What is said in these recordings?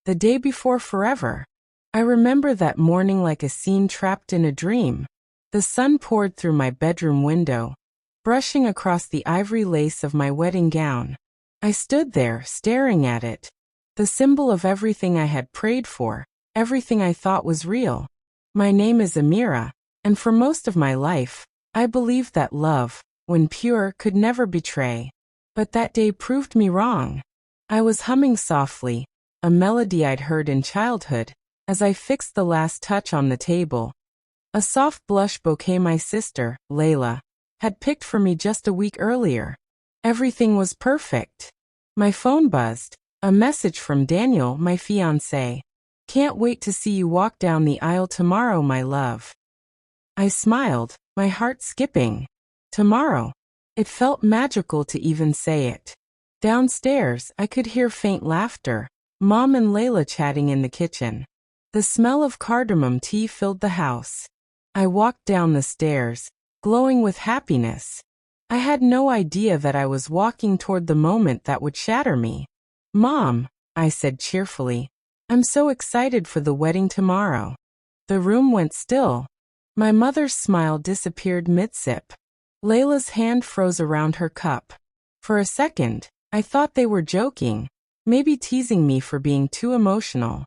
the day before forever. I remember that morning like a scene trapped in a dream. The sun poured through my bedroom window, brushing across the ivory lace of my wedding gown. I stood there, staring at it, the symbol of everything I had prayed for, everything I thought was real. My name is Amira, and for most of my life, I believed that love, when pure, could never betray. But that day proved me wrong. I was humming softly, a melody I'd heard in childhood, as I fixed the last touch on the table. A soft blush bouquet my sister, Layla, had picked for me just a week earlier. Everything was perfect. My phone buzzed, a message from Daniel, my fiancé. "Can't wait to see you walk down the aisle tomorrow, my love." I smiled, my heart skipping. Tomorrow. It felt magical to even say it. Downstairs, I could hear faint laughter, Mom and Layla chatting in the kitchen. The smell of cardamom tea filled the house. I walked down the stairs, glowing with happiness. I had no idea that I was walking toward the moment that would shatter me. "Mom," I said cheerfully, "I'm so excited for the wedding tomorrow." The room went still. My mother's smile disappeared mid-sip. Layla's hand froze around her cup. For a second, I thought they were joking, maybe teasing me for being too emotional.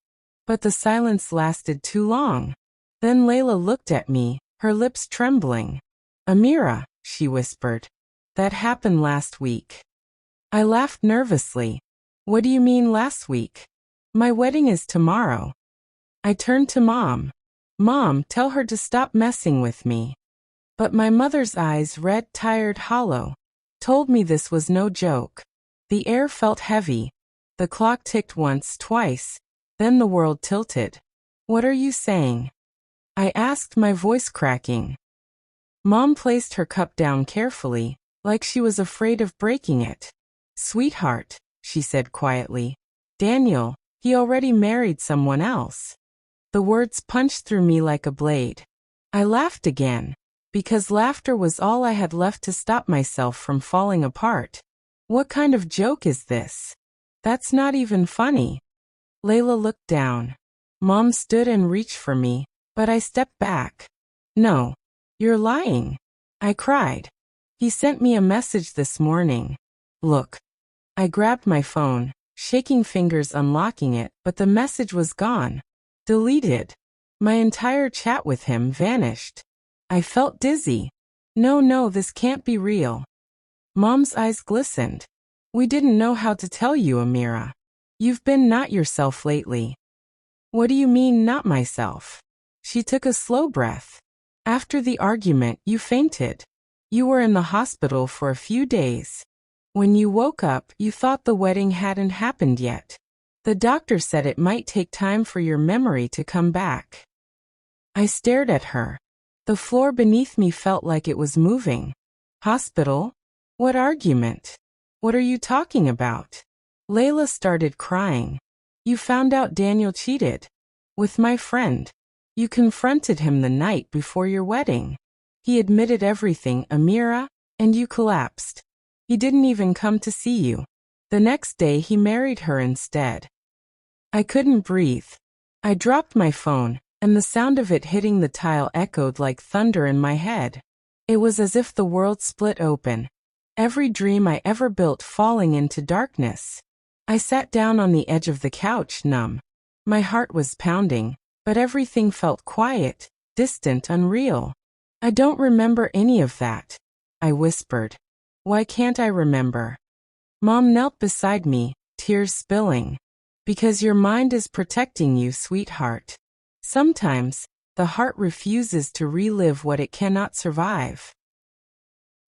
But the silence lasted too long. Then Layla looked at me, her lips trembling. "Amira," she whispered, "that happened last week." I laughed nervously. "What do you mean last week? My wedding is tomorrow." I turned to Mom. "Mom, tell her to stop messing with me." But my mother's eyes, red, tired, hollow, told me this was no joke. The air felt heavy. The clock ticked once, twice. Then the world tilted. "What are you saying?" I asked, my voice cracking. Mom placed her cup down carefully, like she was afraid of breaking it. "Sweetheart," she said quietly, "Daniel, he already married someone else." The words punched through me like a blade. I laughed again, because laughter was all I had left to stop myself from falling apart. What kind of joke is this? That's not even funny. Layla looked down. Mom stood and reached for me, but I stepped back. "No, you're lying," I cried. "He sent me a message this morning. Look." I grabbed my phone, shaking fingers unlocking it, but the message was gone. Deleted. My entire chat with him vanished. I felt dizzy. No, this can't be real." Mom's eyes glistened. "We didn't know how to tell you, Amira. You've been not yourself lately." "What do you mean, not myself?" She took a slow breath. "After the argument, you fainted. You were in the hospital for a few days. When you woke up, you thought the wedding hadn't happened yet. The doctor said it might take time for your memory to come back." I stared at her. The floor beneath me felt like it was moving. "Hospital? What argument? What are you talking about?" Layla started crying. "You found out Daniel cheated. With my friend. You confronted him the night before your wedding. He admitted everything, Amira, and you collapsed. He didn't even come to see you. The next day he married her instead." I couldn't breathe. I dropped my phone, and the sound of it hitting the tile echoed like thunder in my head. It was as if the world split open, every dream I ever built falling into darkness. I sat down on the edge of the couch, numb. My heart was pounding, but everything felt quiet, distant, unreal. "I don't remember any of that," I whispered. "Why can't I remember?" Mom knelt beside me, tears spilling. "Because your mind is protecting you, sweetheart. Sometimes, the heart refuses to relive what it cannot survive."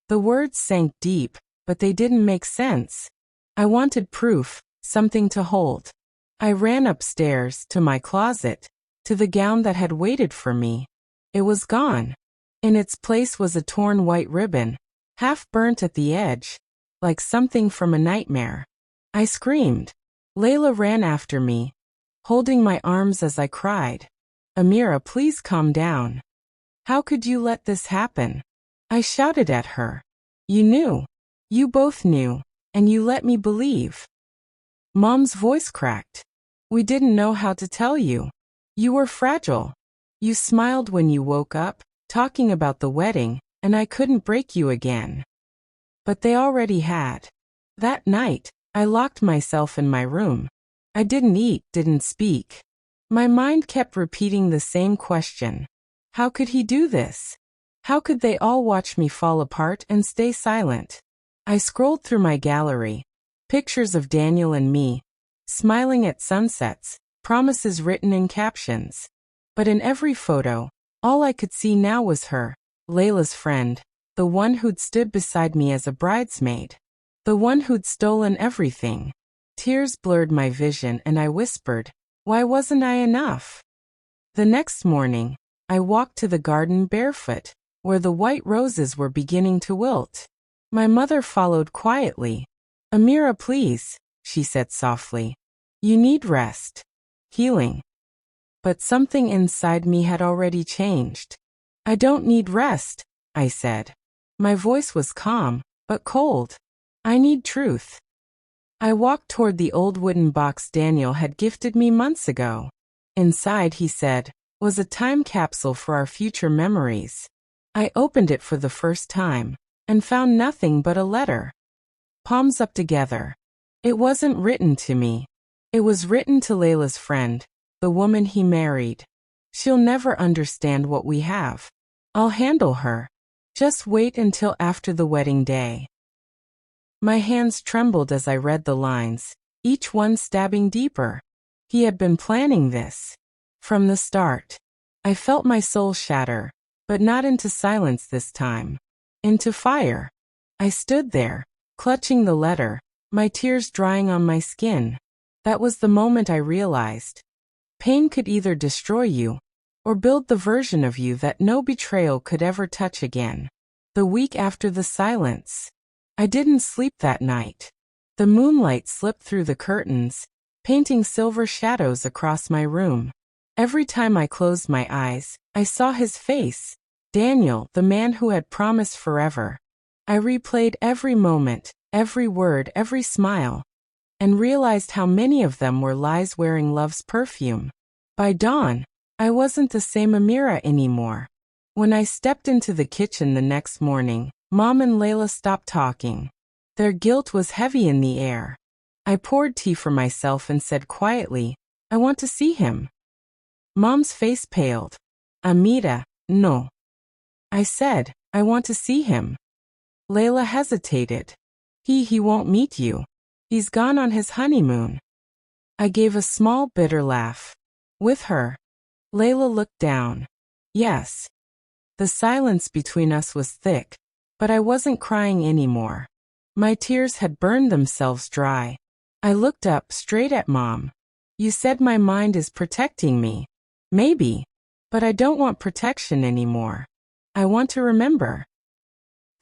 The words sank deep, but they didn't make sense. I wanted proof, something to hold. I ran upstairs, to my closet, to the gown that had waited for me. It was gone. In its place was a torn white ribbon, half burnt at the edge, like something from a nightmare. I screamed. Layla ran after me, holding my arms as I cried. "Amira, please calm down. How could you let this happen?" I shouted at her. "You knew. You both knew, and you let me believe." Mom's voice cracked. We didn't know how to tell you. You were fragile. You smiled when you woke up, talking about the wedding, and I couldn't break you again. But they already had. That night, I locked myself in my room. I didn't eat, didn't speak. My mind kept repeating the same question. How could he do this? How could they all watch me fall apart and stay silent? I scrolled through my gallery. Pictures of Daniel and me, smiling at sunsets, promises written in captions. But in every photo, all I could see now was her, Layla's friend, the one who'd stood beside me as a bridesmaid, the one who'd stolen everything. Tears blurred my vision and I whispered, why wasn't I enough? The next morning, I walked to the garden barefoot, where the white roses were beginning to wilt. My mother followed quietly. Amira, please, she said softly. You need rest. Healing. But something inside me had already changed. I don't need rest, I said. My voice was calm, but cold. I need truth. I walked toward the old wooden box Daniel had gifted me months ago. Inside, he said, was a time capsule for our future memories. I opened it for the first time, and found nothing but a letter. Palms up together. It wasn't written to me. It was written to Layla's friend, the woman he married. She'll never understand what we have. I'll handle her. Just wait until after the wedding day. My hands trembled as I read the lines, each one stabbing deeper. He had been planning this. From the start. I felt my soul shatter, but not into silence this time. Into fire. I stood there, clutching the letter, my tears drying on my skin. That was the moment I realized. Pain could either destroy you, or build the version of you that no betrayal could ever touch again. The week after the silence. I didn't sleep that night. The moonlight slipped through the curtains, painting silver shadows across my room. Every time I closed my eyes, I saw his face, Daniel, the man who had promised forever. I replayed every moment, every word, every smile, and realized how many of them were lies wearing love's perfume. By dawn, I wasn't the same Amira anymore. When I stepped into the kitchen the next morning, Mom and Layla stopped talking. Their guilt was heavy in the air. I poured tea for myself and said quietly, I want to see him. Mom's face paled. Amira, no. I said, I want to see him. Layla hesitated. He won't meet you. He's gone on his honeymoon. I gave a small bitter laugh. With her. Layla looked down. Yes. The silence between us was thick, but I wasn't crying anymore. My tears had burned themselves dry. I looked up straight at Mom. You said my mind is protecting me. Maybe, but I don't want protection anymore. I want to remember.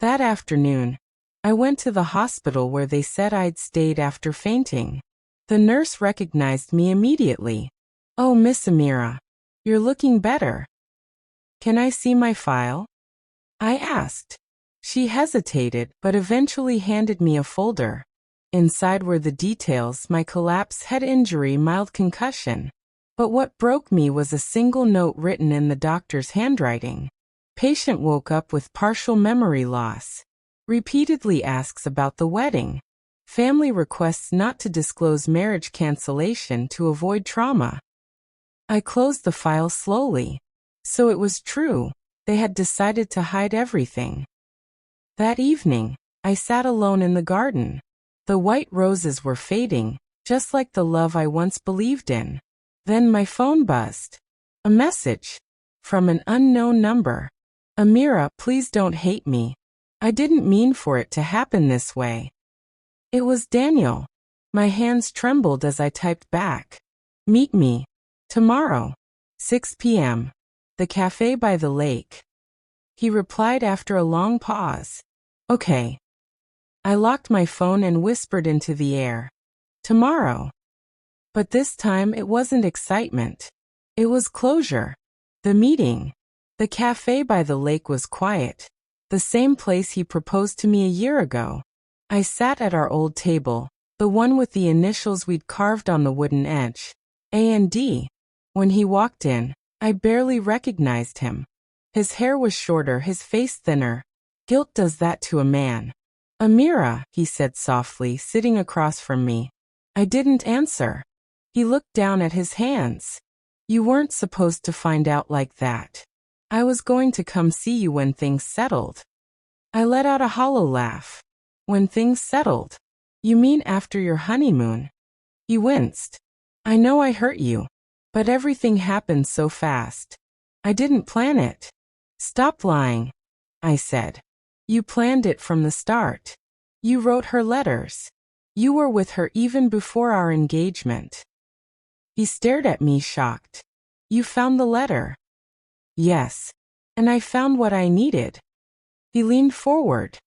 That afternoon, I went to the hospital where they said I'd stayed after fainting. The nurse recognized me immediately. Oh, Miss Amira, you're looking better. Can I see my file? I asked. She hesitated, but eventually handed me a folder. Inside were the details: my collapse, head injury, mild concussion. But what broke me was a single note written in the doctor's handwriting. Patient woke up with partial memory loss. Repeatedly asks about the wedding. Family requests not to disclose marriage cancellation to avoid trauma. I closed the file slowly. So it was true. They had decided to hide everything. That evening, I sat alone in the garden. The white roses were fading, just like the love I once believed in. Then my phone buzzed. A message. From an unknown number. Amira, please don't hate me. I didn't mean for it to happen this way. It was Daniel. My hands trembled as I typed back. Meet me. Tomorrow. 6 p.m. The cafe by the lake. He replied after a long pause. Okay. I locked my phone and whispered into the air. Tomorrow. But this time it wasn't excitement. It was closure. The meeting. The cafe by the lake was quiet. The same place he proposed to me a year ago. I sat at our old table, the one with the initials we'd carved on the wooden edge. A&D. When he walked in, I barely recognized him. His hair was shorter, his face thinner. Guilt does that to a man. Amira, he said softly, sitting across from me. I didn't answer. He looked down at his hands. You weren't supposed to find out like that. I was going to come see you when things settled. I let out a hollow laugh. When things settled? You mean after your honeymoon? He winced. I know I hurt you, but everything happened so fast. I didn't plan it. Stop lying, I said. You planned it from the start. You wrote her letters. You were with her even before our engagement. He stared at me shocked. You found the letter? Yes. And I found what I needed. He leaned forward.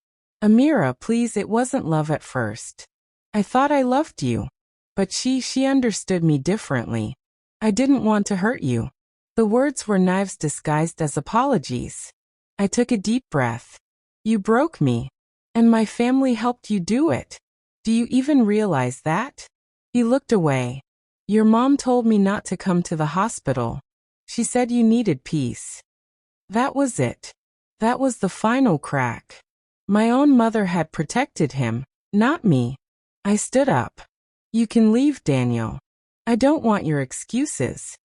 Amira, please, it wasn't love at first. I thought I loved you. But she understood me differently. I didn't want to hurt you. The words were knives disguised as apologies. I took a deep breath. You broke me. And my family helped you do it. Do you even realize that? He looked away. Your mom told me not to come to the hospital. She said you needed peace. That was it. That was the final crack. My own mother had protected him, not me. I stood up. You can leave, Daniel. I don't want your excuses.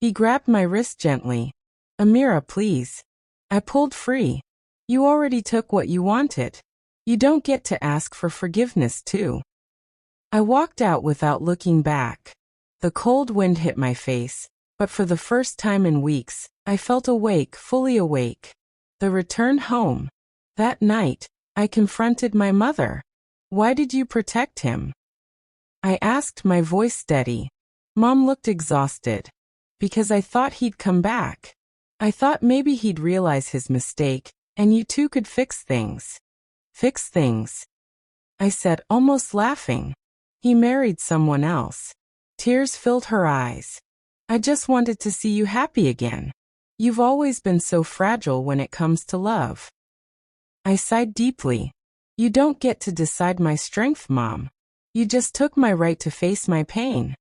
He grabbed my wrist gently. Amira, please. I pulled free. You already took what you wanted. You don't get to ask for forgiveness, too. I walked out without looking back. The cold wind hit my face, but for the first time in weeks, I felt awake, fully awake. The return home. That night, I confronted my mother. Why did you protect him? I asked, my voice steady. Mom looked exhausted. Because I thought he'd come back. I thought maybe he'd realize his mistake, and you two could fix things. Fix things, I said, almost laughing. He married someone else. Tears filled her eyes. I just wanted to see you happy again. You've always been so fragile when it comes to love. I sighed deeply. You don't get to decide my strength, Mom. You just took my right to face my pain.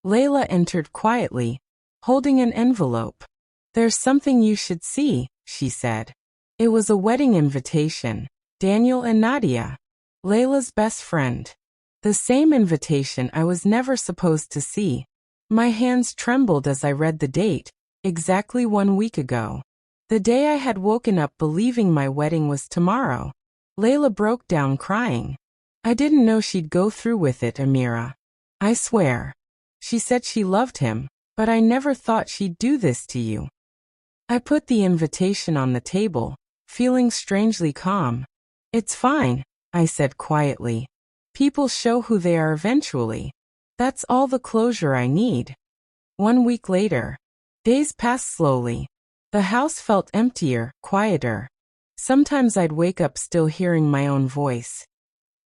Layla entered quietly, holding an envelope. There's something you should see, she said. It was a wedding invitation. Daniel and Nadia, Layla's best friend. The same invitation I was never supposed to see. My hands trembled as I read the date, exactly 1 week ago. The day I had woken up believing my wedding was tomorrow. Layla broke down crying. I didn't know she'd go through with it, Amira. I swear. She said she loved him, but I never thought she'd do this to you. I put the invitation on the table, feeling strangely calm. It's fine, I said quietly. People show who they are eventually. That's all the closure I need. 1 week later. Days passed slowly. The house felt emptier, quieter. Sometimes I'd wake up still hearing my own voice.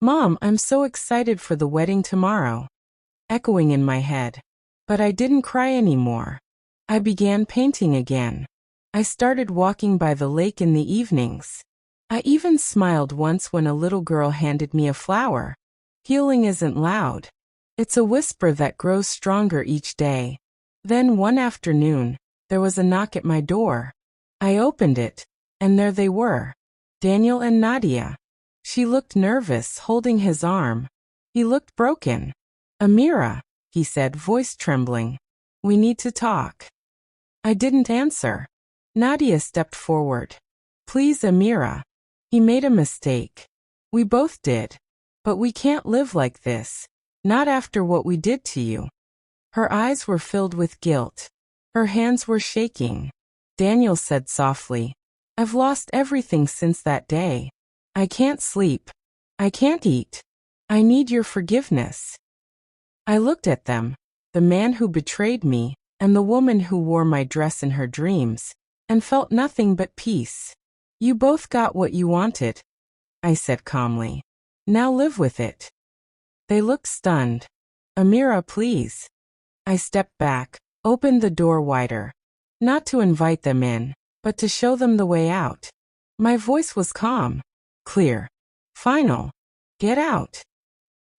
Mom, I'm so excited for the wedding tomorrow. Echoing in my head. But I didn't cry anymore. I began painting again. I started walking by the lake in the evenings. I even smiled once when a little girl handed me a flower. Healing isn't loud. It's a whisper that grows stronger each day. Then one afternoon, there was a knock at my door. I opened it, and there they were. Daniel and Nadia. She looked nervous, holding his arm. He looked broken. Amira, he said, voice trembling. We need to talk. I didn't answer. Nadia stepped forward. Please, Amira. He made a mistake. We both did. But we can't live like this. Not after what we did to you. Her eyes were filled with guilt. Her hands were shaking. Daniel said softly, I've lost everything since that day. I can't sleep. I can't eat. I need your forgiveness. I looked at them, the man who betrayed me, and the woman who wore my dress in her dreams, and felt nothing but peace. You both got what you wanted, I said calmly. Now live with it. They looked stunned. Amira, please. I stepped back, opened the door wider. Not to invite them in, but to show them the way out. My voice was calm, clear, final. Get out.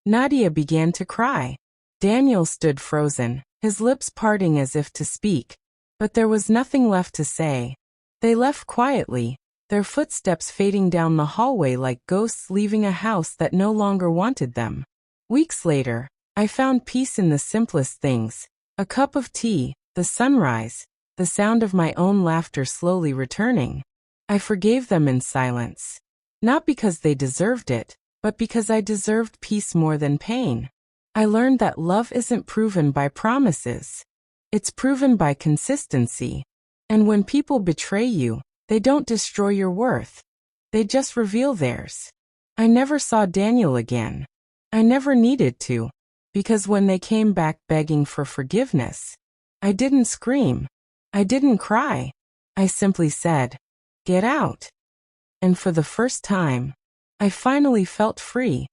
Nadia began to cry. Daniel stood frozen, his lips parting as if to speak, but there was nothing left to say. They left quietly, their footsteps fading down the hallway like ghosts leaving a house that no longer wanted them. Weeks later, I found peace in the simplest things: a cup of tea, the sunrise, the sound of my own laughter slowly returning. I forgave them in silence. Not because they deserved it, but because I deserved peace more than pain. I learned that love isn't proven by promises. It's proven by consistency. And when people betray you, they don't destroy your worth. They just reveal theirs. I never saw Daniel again. I never needed to, because when they came back begging for forgiveness, I didn't scream. I didn't cry. I simply said, "Get out." And for the first time, I finally felt free.